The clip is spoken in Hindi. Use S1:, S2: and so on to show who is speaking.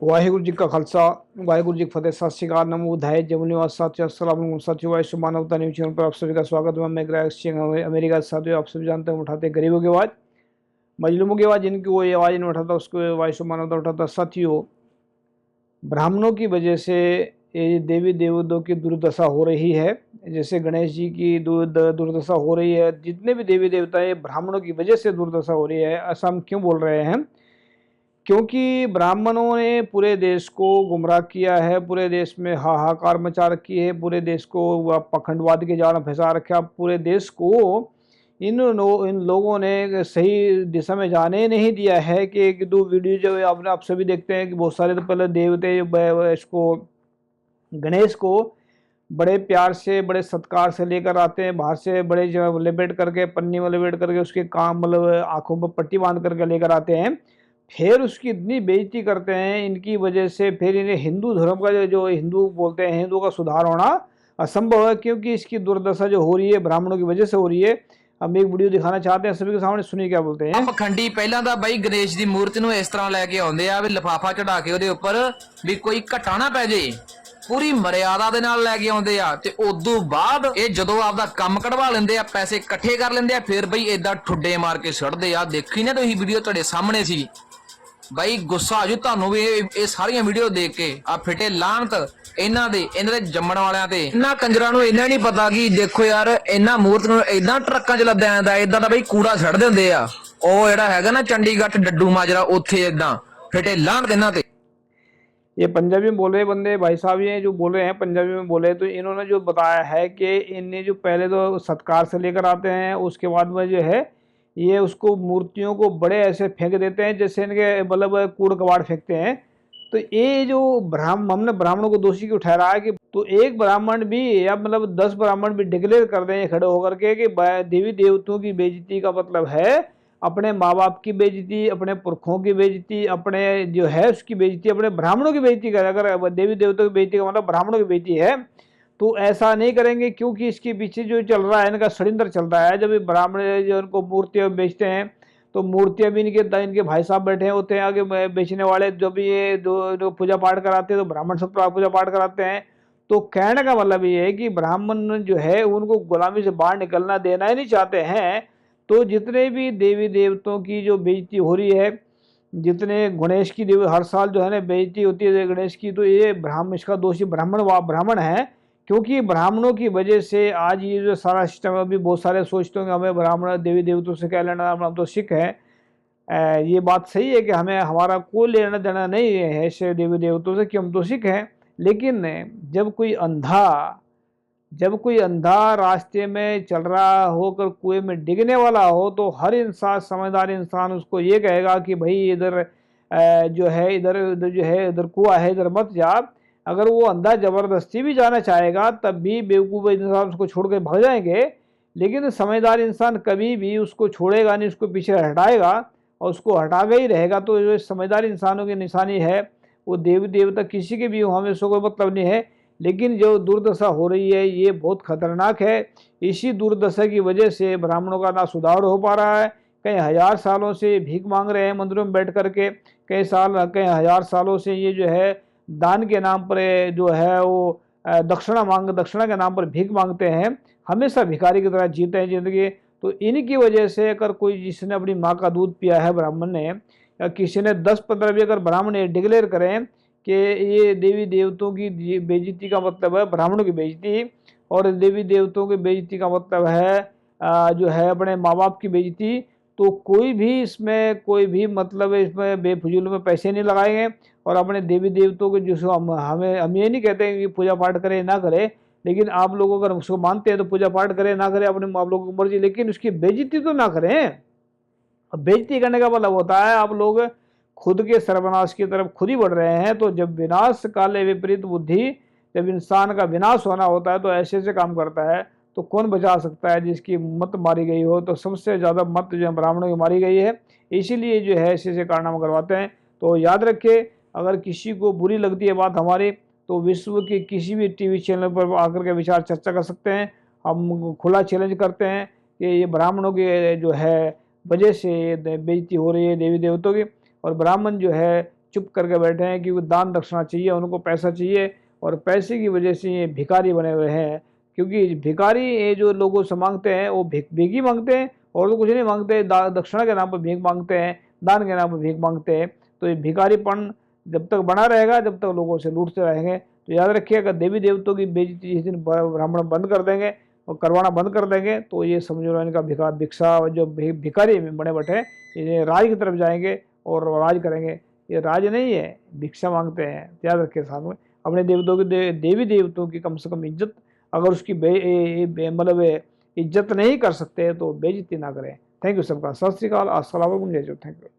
S1: वाहिगुरु जी का खालसा वाहिगुरु जी की फतेह। सत श्री अकाल, नमो बुद्धाय, जय निवास साथियों, अस्सलाम वालेकुम साथियों। वाइस मानवता न्यूज चैनल पर आप सभी का स्वागत है। मैं ग्राहक सिंह अमेरिका से। साथियों, आप सभी जानते हैं, उठाते हैं गरीबों की आवाज़, मजलूमों की आवाज़, जिनकी वो आवाज़ नहीं उठाता उसको वाइस मानवता उठाता। साथियों, ब्राह्मणों की वजह से ये देवी देवताओं की दुर्दशा हो रही है। जैसे गणेश जी की दुर्दशा हो रही है, जितने भी देवी देवता है ब्राह्मणों की वजह से दुर्दशा हो रही है। ऐसा हम क्यों बोल रहे हैं? क्योंकि ब्राह्मणों ने पूरे देश को गुमराह किया है, पूरे देश में हाहाकार मचा रखी है, पूरे देश को पखंडवाद के जाल में फंसा रखा, पूरे देश को इन लोगों ने सही दिशा में जाने ही नहीं दिया है। कि एक दो वीडियो जो आपने आप सभी देखते हैं कि बहुत सारे तो पहले देवते इसको गणेश को बड़े प्यार से बड़े सत्कार से लेकर आते हैं, बाहर से बड़े जो लपेट करके पन्नी में लपेट करके उसके काम मतलब आंखों पर पट्टी बांध करके लेकर आते हैं। फिर उसकी इतनी बेइज्जती करते हैं, इनकी वजह से फिर इन्हें हिंदू धर्म का जो हिंदू बोलते हैं, हिंदू का सुधार होना असंभव है। क्योंकि इसकी दुर्दशा जो हो रही है ब्राह्मणों की वजह से हो रही है। हम एक वीडियो दिखाना चाहते हैं सभी के सामने, सुनिए क्या बोलते हैं।
S2: ਪਖੰਡੀ ਪਹਿਲਾਂ ਤਾਂ ਬਾਈ ਗਣੇਸ਼ ਦੀ ਮੂਰਤੀ ਨੂੰ ਇਸ ਤਰ੍ਹਾਂ ਲੈ ਕੇ ਆਉਂਦੇ ਆ ਵੀ ਲਿਫਾਫਾ ਚੜਾ ਕੇ ਉਹਦੇ ਉੱਪਰ ਵੀ ਕੋਈ ਘਟਾ ਨਾ ਪੈ ਜੇ, ਪੂਰੀ ਮਰਿਆਦਾ ਦੇ ਨਾਲ ਲੈ ਕੇ ਆਉਂਦੇ ਆ। ਤੇ ਉਦੋਂ ਬਾਅਦ ਇਹ ਜਦੋਂ ਆਪਦਾ ਕੰਮ ਕਢਵਾ ਲੈਂਦੇ ਆ, ਪੈਸੇ ਇਕੱਠੇ ਕਰ ਲੈਂਦੇ ਆ, ਫਿਰ ਬਈ ਇਦਾਂ ਠੁੱਡੇ ਮਾਰ ਕੇ ਛੱਡਦੇ ਆ। ਦੇਖੀ ਨਾ ਤੁਸੀਂ ਵੀਡੀਓ, ਤੁਹਾਡੇ ਸਾਹਮਣੇ ਸੀ। ਬਾਈ ਗੁੱਸਾ ਆਜੂ ਤੁਹਾਨੂੰ ਵੀ ਇਹ ਸਾਰੀਆਂ ਵੀਡੀਓ ਦੇਖ ਕੇ। ਆ ਫਿੱਟੇ ਲਾਹਨਤ ਇਹਨਾਂ ਦੇ ਜੰਮਣ ਵਾਲਿਆਂ ਤੇ। ਇਹਨਾਂ ਕੰਜਰਾਂ ਨੂੰ ਇਹਨਾਂ ਨਹੀਂ ਪਤਾ ਕਿ ਦੇਖੋ ਯਾਰ, ਇਹਨਾਂ ਮੂਰਤ ਨੂੰ ਇਦਾਂ ਟਰੱਕਾਂ 'ਚ ਲੱਦਿਆ ਜਾਂਦਾ, ਇਦਾਂ ਦਾ ਬਈ ਕੂੜਾ ਛੱਡ ਦਿੰਦੇ ਆ। ਉਹ ਜਿਹੜਾ ਹੈਗਾ ਨਾ ਚੰਡੀਗੜ੍ਹ ਡੱਡੂ ਮਾਜਰਾ, ਉੱਥੇ ਇਦਾਂ ਫਿੱਟੇ ਲਾਹਨਤ ਇਹਨਾਂ ਤੇ।
S1: ये पंजाबी में बोल रहे बंदे भाई साहब, ये जो बोल रहे हैं पंजाबी में बोले, तो इन्होंने जो बताया है कि इनने जो पहले तो सत्कार से लेकर आते हैं, उसके बाद में जो है ये उसको मूर्तियों को बड़े ऐसे फेंक देते हैं जैसे इनके मतलब कूड़ कबाड़ फेंकते हैं। तो ये जो हमने ब्राह्मणों को दोषी क्यों ठहराया है कि तो एक ब्राह्मण भी या मतलब 10 ब्राह्मण भी डिक्लेयर कर दें खड़े होकर के कि देवी देवताओं की बेइज्जती का मतलब है अपने माँ बाप की बेइज्जती, अपने पुरखों की बेइज्जती, अपने जो है उसकी बेइज्जती, अपने ब्राह्मणों की बेइज्जती करे। अगर देवी देवताओं की बेइज्जती का मतलब ब्राह्मणों की बेइज्जती है तो ऐसा नहीं करेंगे। क्योंकि इसके पीछे जो चल रहा है, इनका षड्यंत्र चल रहा है। जब ये ब्राह्मण जो इनको मूर्तियाँ बेचते हैं तो मूर्तियाँ भी इनके भाई साहब बैठे होते हैं आगे बेचने वाले। जो भी ये जो पूजा पाठ कराते हैं तो ब्राह्मण सब पूजा पाठ कराते हैं। तो कहने का मतलब ये है कि ब्राह्मण जो है उनको गुलामी से बाहर निकलना देना ही नहीं चाहते हैं। तो जितने भी देवी देवताओं की जो बेइज्जती हो रही है, जितने गणेश की देवी हर साल जो है ना बेइज्जती होती है गणेश की, तो ये इसका दोषी ब्राह्मण है। क्योंकि ब्राह्मणों की वजह से आज ये जो सारा सिस्टम है। अभी बहुत सारे सोचते होंगे हमें ब्राह्मण देवी देवताओं से क्या लेना, हम तो सिख हैं। ये बात सही है कि हमें हमारा कोई लेना देना नहीं है ऐसे देवी देवताओं से, कि हम तो सिख हैं। लेकिन जब कोई अंधा रास्ते में चल रहा होकर कुएं में डिगने वाला हो तो हर इंसान, समझदार इंसान उसको ये कहेगा कि भाई इधर जो है इधर इधर जो है इधर कुआं है, इधर मत जा। अगर वो अंधा जबरदस्ती भी जाना चाहेगा तब भी बेवकूफ़ इंसान उसको छोड़ के भाग जाएंगे। लेकिन समझदार इंसान कभी भी उसको छोड़ेगा नहीं, उसको पीछे हटाएगा और उसको हटागा ही रहेगा। तो जो समझदार इंसानों की निशानी है वो देवी देवता किसी के भी हो, हमें इसको कोई मतलब नहीं है। लेकिन जो दुर्दशा हो रही है ये बहुत खतरनाक है। इसी दुर्दशा की वजह से ब्राह्मणों का ना सुधार हो पा रहा है। कई हजार सालों से भीख मांग रहे हैं मंदिरों में बैठ करके। कई हजार सालों से ये जो है दान के नाम पर जो है वो दक्षिणा के नाम पर भीख मांगते हैं। हमेशा भिखारी की तरह जीते हैं जिंदगी। तो इनकी वजह से अगर कोई जिसने अपनी माँ का दूध पिया है ब्राह्मण ने, या किसी ने 10-15 भी अगर ब्राह्मण ये डिक्लेयर करें कि ये देवी देवताओं की बेइज्जती का मतलब है ब्राह्मणों की बेइज्जती, और देवी देवताओं की बेइज्जती का मतलब है जो है अपने माँ बाप की बेइज्जती, तो कोई भी मतलब इसमें बेफजूल में पैसे नहीं लगाएंगे। और अपने देवी देवताओं के जो हम ये नहीं कहते कि पूजा पाठ करें ना करें, लेकिन आप लोग अगर उसको मानते हैं तो पूजा पाठ करें ना करें अपने आप लोगों की मर्जी, लेकिन उसकी बेइज्जती तो ना करें। अब बेइज्जती करने का मतलब होता है आप लोग खुद के सर्वनाश की तरफ खुद ही बढ़ रहे हैं। तो जब विनाश काले विपरीत बुद्धि, जब इंसान का विनाश होना होता है तो ऐसे काम करता है। तो कौन बचा सकता है जिसकी मत मारी गई हो? तो सबसे ज़्यादा मत जो है ब्राह्मणों की मारी गई है, इसीलिए जो है ऐसे कारनामा करवाते हैं। तो याद रखें, अगर किसी को बुरी लगती है बात हमारी तो विश्व के किसी भी टीवी चैनल पर आकर के विचार चर्चा कर सकते हैं। हम खुला चैलेंज करते हैं कि ये ब्राह्मणों की जो है वजह से बेइज्जती हो रही है देवी देवताओं की। और ब्राह्मण जो है चुप करके बैठे हैं क्योंकि दान दक्षिणा चाहिए, उनको पैसा चाहिए और पैसे की वजह से ये भिखारी बने हुए हैं। क्योंकि भिखारी ये जो लोगों से मांगते हैं वो भीख ही मांगते हैं और तो कुछ नहीं मांगते, दक्षिणा के नाम पर भीख मांगते हैं, दान के नाम पर भीख मांगते हैं। तो ये भिखारीपन जब तक बना रहेगा, जब तक लोगों से लूटते रहेंगे। तो याद रखिए, अगर देवी देवताओं की बेइज्जती जिस दिन ब्राह्मण बंद कर देंगे और करवाना बंद कर देंगे तो ये समझो ना, इनका भिक्षा जो भिखारी बने बैठे ये राज की तरफ जाएंगे और राज करेंगे। ये राज नहीं है, भिक्षा मांगते हैं। याद रखिए साथ में अपने देवताओं की देवी देवताओं की कम से कम इज्जत, अगर उसकी मतलब इज्जत नहीं कर सकते तो बेइज्जती ना करें। थैंक यू सबका, सत श्री अकाल, अस्सलाम वालेकुम, जय जय, थैंक यू।